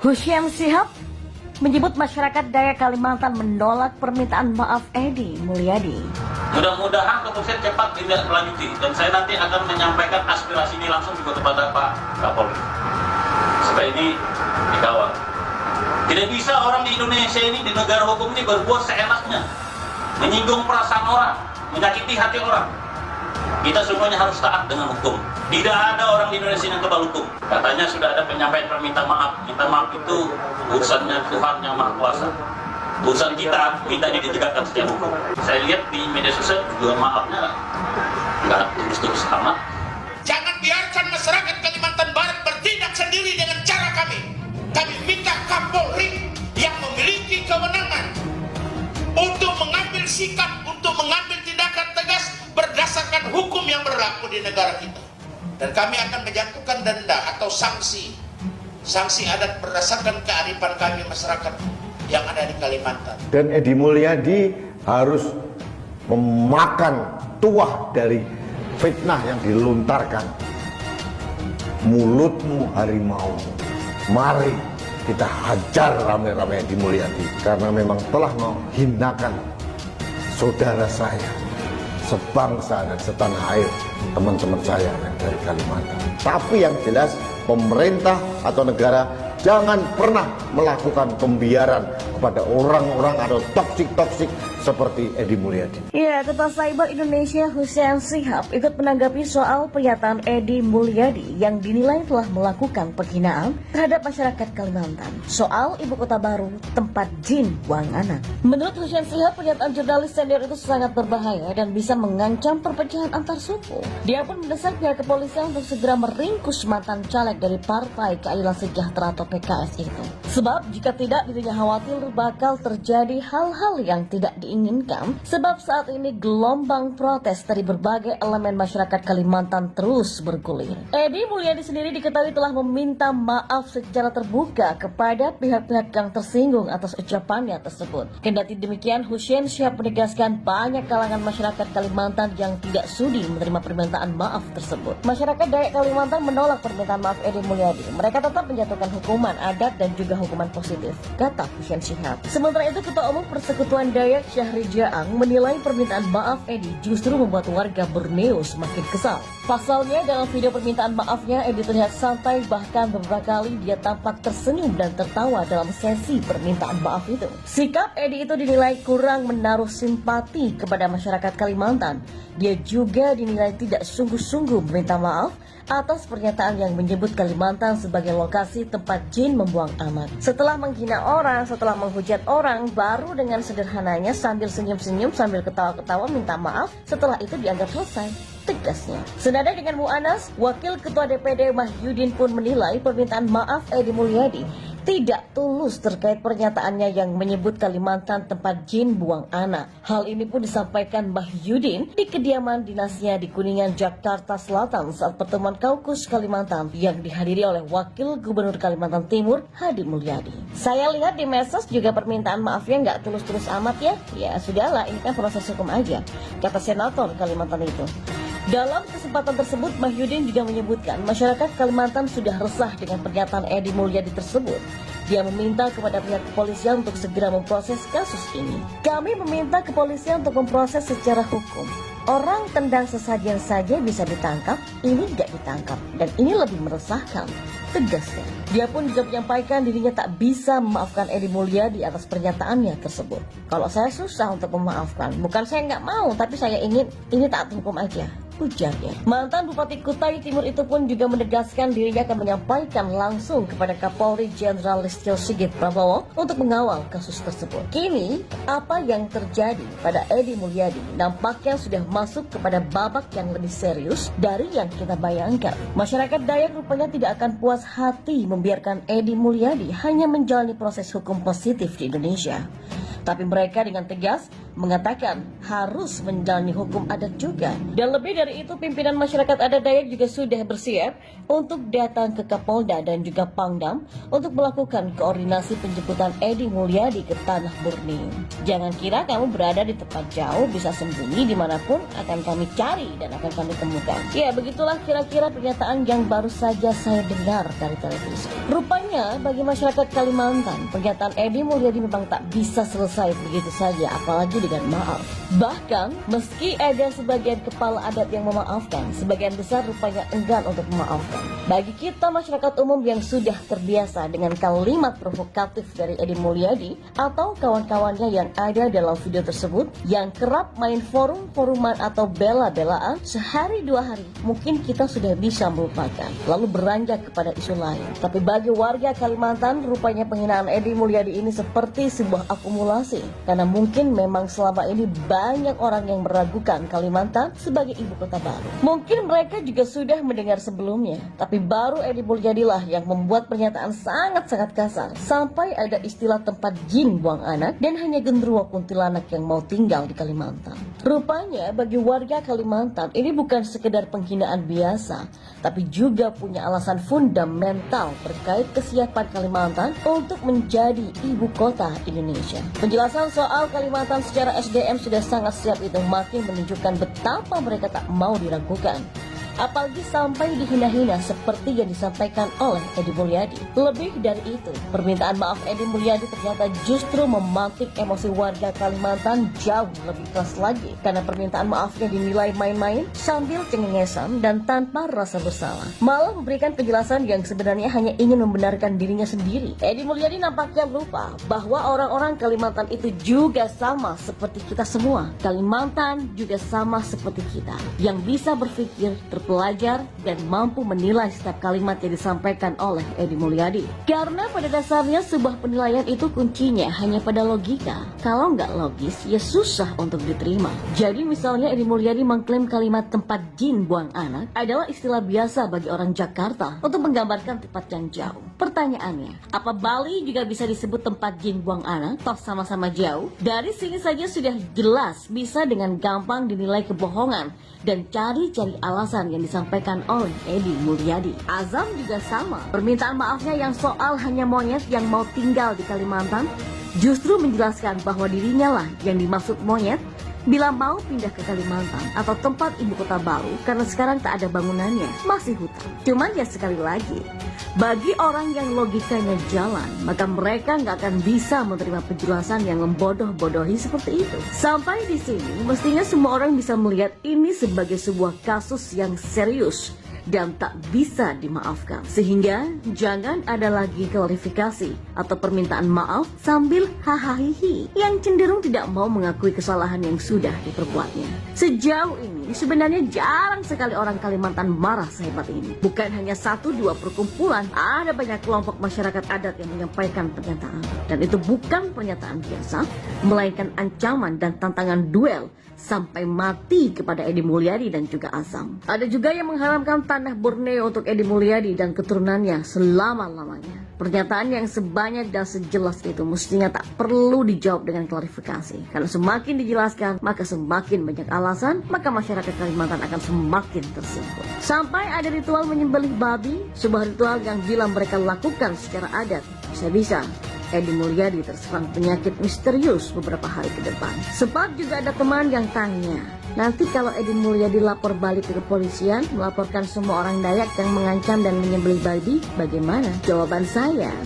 Husyam Shihab menyebut masyarakat Dayak Kalimantan menolak permintaan maaf Edi Mulyadi. Mudah-mudahan kepolisian cepat tidak melanjuti dan saya nanti akan menyampaikan aspirasi ini langsung juga kepada Pak Kapolri supaya ini dikawal. Tidak bisa orang di Indonesia ini, di negara hukum ini berbuat seenaknya, menyinggung perasaan orang, menyakiti hati orang. Kita semuanya harus taat dengan hukum. Tidak ada orang di Indonesia yang kebal hukum. Katanya sudah ada penyampaian permintaan maaf. Minta maaf itu urusannya Tuhan yang Maha Kuasa. Urusan kita minta ditegakkan secara hukum. Saya lihat di media sosial juga maafnya nggak terus-terus amat. Jangan biarkan masyarakat Kalimantan Barat bertindak sendiri dengan cara kami. Kami minta Kapolri yang memiliki kewenangan untuk mengambil sikap, untuk mengambil tindakan tegas berdasarkan hukum yang berlaku di negara kita. Dan kami akan menjatuhkan denda atau sanksi adat berdasarkan kearifan kami masyarakat yang ada di Kalimantan. Dan Edi Mulyadi harus memakan tuah dari fitnah yang dilontarkan. Mulutmu harimau, mari kita hajar rame-rame Edi Mulyadi karena memang telah menghinakan saudara saya sebangsa dan setanah air, teman-teman saya yang dari Kalimantan. Tapi yang jelas pemerintah atau negara jangan pernah melakukan pembiaran kepada orang-orang atau toksik seperti Edi Mulyadi. Ya, Ketua Cyber Indonesia Husyam Shihab ikut menanggapi soal pernyataan Edi Mulyadi yang dinilai telah melakukan penghinaan terhadap masyarakat Kalimantan soal ibu kota baru tempat jin buang anak. Menurut Husyam Shihab, pernyataan jurnalis senior itu sangat berbahaya dan bisa mengancam perpecahan antar suku. Dia pun mendesak pihak kepolisian untuk segera meringkus mantan caleg dari Partai Keadilan Sejahtera atau PKS itu. Sebab jika tidak, dirinya khawatir bakal terjadi hal-hal yang tidak diinginkan sebab saat ini gelombang protes dari berbagai elemen masyarakat Kalimantan terus bergulir. Edi Mulyadi sendiri diketahui telah meminta maaf secara terbuka kepada pihak-pihak yang tersinggung atas ucapannya tersebut. Kendati demikian, Husyam Shihab menegaskan banyak kalangan masyarakat Kalimantan yang tidak sudi menerima permintaan maaf tersebut. Masyarakat Dayak Kalimantan menolak permintaan maaf Edi Mulyadi. Mereka tetap menjatuhkan hukuman adat dan juga hukuman positif, kata Husyam Shihab. Sementara itu, Ketua Umum Persekutuan Dayak Syahri Jaang menilai permintaan maaf Edi justru membuat warga Borneo semakin kesal. Pasalnya, dalam video permintaan maafnya, Edi terlihat santai, bahkan beberapa kali dia tampak tersenyum dan tertawa dalam sesi permintaan maaf itu. Sikap Edi itu dinilai kurang menaruh simpati kepada masyarakat Kalimantan. Dia juga dinilai tidak sungguh-sungguh meminta maaf atas pernyataan yang menyebut Kalimantan sebagai lokasi tempat jin membuang anak. Setelah menghina orang, setelah menghujat orang, baru dengan sederhananya sambil senyum-senyum, sambil ketawa-ketawa minta maaf, setelah itu dianggap selesai, tegasnya. Senada dengan Mu'anas, Wakil Ketua DPD Mahyudin pun menilai permintaan maaf Edi Mulyadi tidak tulus terkait pernyataannya yang menyebut Kalimantan tempat jin buang anak. Hal ini pun disampaikan Mahyudin di kediaman dinasnya di Kuningan, Jakarta Selatan saat pertemuan Kaukus Kalimantan yang dihadiri oleh Wakil Gubernur Kalimantan Timur, Hadi Mulyadi. Saya lihat di medsos juga permintaan maafnya nggak tulus-tulus amat ya. Ya sudahlah, ini kan proses hukum aja, kata Senator Kalimantan itu. Dalam kesempatan tersebut, Mahyudin juga menyebutkan masyarakat Kalimantan sudah resah dengan pernyataan Edi Mulyadi tersebut. Dia meminta kepada pihak kepolisian untuk segera memproses kasus ini. Kami meminta kepolisian untuk memproses secara hukum. Orang tendang sesajen saja bisa ditangkap, ini tidak ditangkap, dan ini lebih meresahkan, tegasnya. Dia pun juga menyampaikan dirinya tak bisa memaafkan Edi Mulyadi atas pernyataannya tersebut. Kalau saya susah untuk memaafkan, bukan saya nggak mau, tapi saya ingin ini taat hukum aja, ujarnya. Mantan Bupati Kutai Timur itu pun juga menegaskan dirinya akan menyampaikan langsung kepada Kapolri Jenderal Listio Sigit Prabowo untuk mengawal kasus tersebut. Kini, apa yang terjadi pada Edi Mulyadi nampaknya sudah masuk kepada babak yang lebih serius dari yang kita bayangkan. Masyarakat Dayak rupanya tidak akan puas hati membiarkan Edi Mulyadi hanya menjalani proses hukum positif di Indonesia. Tapi mereka dengan tegas mengatakan harus menjalani hukum adat juga. Dan lebih dari itu, pimpinan masyarakat adat Dayak juga sudah bersiap untuk datang ke Kapolda dan juga Pangdam untuk melakukan koordinasi penjemputan Edi Mulyadi ke Tanah Murni. Jangan kira kamu berada di tempat jauh bisa sembunyi dimanapun, akan kami cari dan akan kami temukan. Ya, begitulah kira-kira pernyataan yang baru saja saya dengar dari televisi. Rupanya bagi masyarakat Kalimantan, pernyataan Edi Mulyadi memang tak bisa selesai begitu saja, apalagi dengan maaf. Bahkan meski ada sebagian kepala adat yang memaafkan, sebagian besar rupanya enggan untuk memaafkan. Bagi kita masyarakat umum yang sudah terbiasa dengan kalimat provokatif dari Edi Mulyadi atau kawan-kawannya yang ada dalam video tersebut, yang kerap main forum-foruman atau bela-belaan, sehari dua hari mungkin kita sudah bisa melupakan, lalu beranjak kepada isu lain. Tapi bagi warga Kalimantan, rupanya penghinaan Edi Mulyadi ini seperti sebuah akumulasi, karena mungkin memang selama ini banyak orang yang meragukan Kalimantan sebagai ibu kota baru. Mungkin mereka juga sudah mendengar sebelumnya, tapi baru Edi Mulyadi lah yang membuat pernyataan sangat-sangat kasar, sampai ada istilah tempat jin buang anak dan hanya genderuwo kuntilanak yang mau tinggal di Kalimantan. Rupanya bagi warga Kalimantan ini bukan sekedar penghinaan biasa, tapi juga punya alasan fundamental terkait kesiapan Kalimantan untuk menjadi ibu kota Indonesia. Penjelasan soal Kalimantan secara SDM sudah sangat siap itu makin menunjukkan betapa mereka tak mau diragukan. Apalagi sampai dihina-hina seperti yang disampaikan oleh Edi Mulyadi. Lebih dari itu, permintaan maaf Edi Mulyadi ternyata justru memantik emosi warga Kalimantan jauh lebih keras lagi, karena permintaan maafnya dinilai main-main sambil cengengesan dan tanpa rasa bersalah, malah memberikan penjelasan yang sebenarnya hanya ingin membenarkan dirinya sendiri. Edi Mulyadi nampaknya lupa bahwa orang-orang Kalimantan itu juga sama seperti kita semua. Kalimantan juga sama seperti kita, yang bisa berpikir, terpelajar, dan mampu menilai setiap kalimat yang disampaikan oleh Edi Mulyadi. Karena pada dasarnya sebuah penilaian itu kuncinya hanya pada logika. Kalau nggak logis, ya susah untuk diterima. Jadi misalnya Edi Mulyadi mengklaim kalimat tempat jin buang anak adalah istilah biasa bagi orang Jakarta untuk menggambarkan tempat yang jauh. Pertanyaannya, apa Bali juga bisa disebut tempat jin buang anak? Toh sama-sama jauh. Dari sini saja sudah jelas bisa dengan gampang dinilai kebohongan dan cari-cari alasan yang disampaikan oleh Edi Mulyadi. Azam juga sama. Permintaan maafnya yang soal hanya monyet yang mau tinggal di Kalimantan justru menjelaskan bahwa dirinya lah yang dimaksud monyet bila mau pindah ke Kalimantan atau tempat ibu kota baru, karena sekarang tak ada bangunannya, masih hutan. Cuman ya sekali lagi, bagi orang yang logikanya jalan, maka mereka nggak akan bisa menerima penjelasan yang membodoh-bodohi seperti itu. Sampai di sini, mestinya semua orang bisa melihat ini sebagai sebuah kasus yang serius dan tak bisa dimaafkan. Sehingga jangan ada lagi klarifikasi atau permintaan maaf sambil hahaha yang cenderung tidak mau mengakui kesalahan yang sudah diperbuatnya. Sejauh ini sebenarnya jarang sekali orang Kalimantan marah sehebat ini. Bukan hanya 1-2 perkumpulan, ada banyak kelompok masyarakat adat yang menyampaikan pernyataan. Dan itu bukan pernyataan biasa, melainkan ancaman dan tantangan duel sampai mati kepada Edi Mulyadi dan juga Azam. Ada juga yang mengharamkan tanah Borneo untuk Edi Mulyadi dan keturunannya selama-lamanya. Pernyataan yang sebanyak dan sejelas itu mestinya tak perlu dijawab dengan klarifikasi. Karena semakin dijelaskan, maka semakin banyak alasan, maka masyarakat Kalimantan akan semakin tersinggung. Sampai ada ritual menyembelih babi, sebuah ritual yang bila mereka lakukan secara adat, bisa-bisa Edi Mulyadi terserang penyakit misterius beberapa hari ke depan. Sebab juga ada teman yang tanya, nanti kalau Edi Mulyadi lapor balik ke kepolisian, melaporkan semua orang Dayak yang mengancam dan menyembelih babi, bagaimana? Jawaban saya,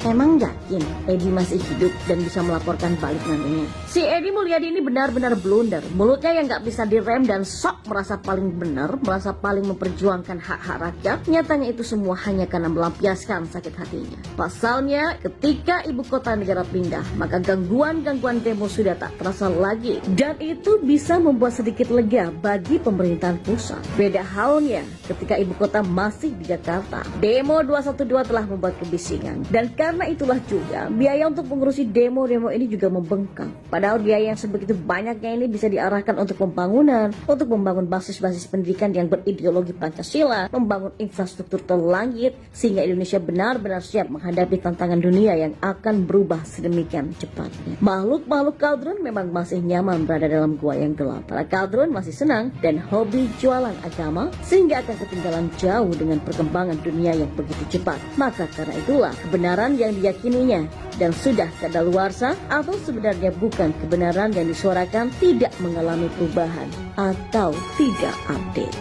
emang yakin Edi masih hidup dan bisa melaporkan balik nantinya? Si Edi Mulyadi ini benar-benar blunder. Mulutnya yang gak bisa direm dan sok merasa paling benar, merasa paling memperjuangkan hak-hak rakyat. Nyatanya itu semua hanya karena melampiaskan sakit hatinya. Pasalnya, ketika ibu kota negara pindah, maka gangguan-gangguan demo sudah tak terasa lagi. Dan itu bisa membuat sedikit lega bagi pemerintahan pusat. Beda halnya ketika ibu kota masih di Jakarta. Demo 212 telah membuat kebisingan. Dan karena itulah juga, biaya untuk mengurusi demo-demo ini juga membengkak. Padahal biaya yang sebegitu banyaknya ini bisa diarahkan untuk pembangunan, untuk membangun basis-basis pendidikan yang berideologi Pancasila, membangun infrastruktur tol langit, sehingga Indonesia benar-benar siap menghadapi tantangan dunia yang akan berubah sedemikian cepatnya. Makhluk-makhluk kaldron memang masih nyaman berada dalam gua yang gelap. Para kaldron masih senang dan hobi jualan agama, sehingga akan ketinggalan jauh dengan perkembangan dunia yang begitu cepat. Maka karena itulah kebenaran yang diyakininya dan sudah kadaluarsa atau sebenarnya bukan kebenaran yang disuarakan tidak mengalami perubahan atau tidak update.